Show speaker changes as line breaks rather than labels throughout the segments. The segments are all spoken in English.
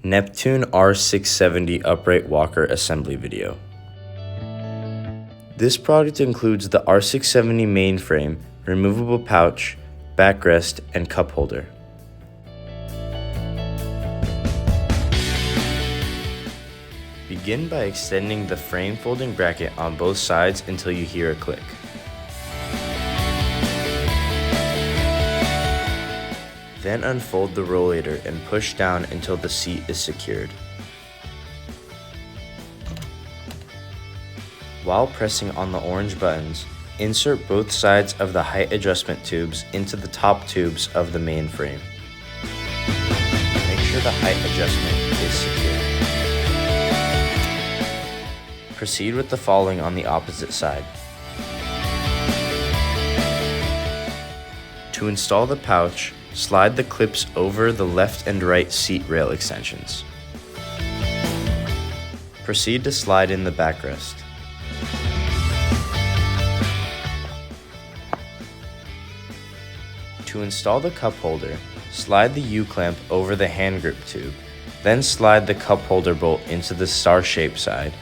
Neptune R670 upright walker assembly video. This product includes the R670 mainframe, removable pouch, backrest, and cup holder. Begin by extending the frame folding bracket on both sides until you hear a click. Then unfold the rollator and push down until the seat is secured. While pressing on the orange buttons, insert both sides of the height adjustment tubes into the top tubes of the main frame. Make sure the height adjustment is secured. Proceed with the following on the opposite side. To install the pouch, slide the clips over the left and right seat rail extensions. Proceed to slide in the backrest. To install the cup holder, slide the U-clamp over the hand grip tube, then slide the cup holder bolt into the star-shaped side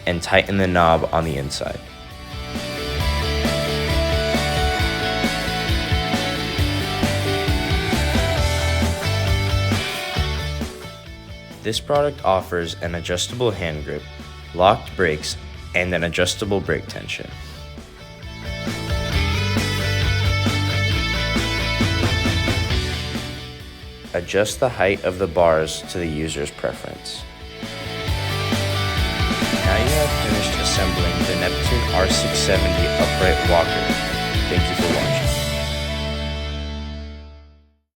and tighten the knob on the inside. This product offers an adjustable hand grip, locked brakes, and an adjustable brake tension. Adjust the height of the bars to the user's preference. Now you have finished assembling the Neptune R670 upright walker. Thank you for watching.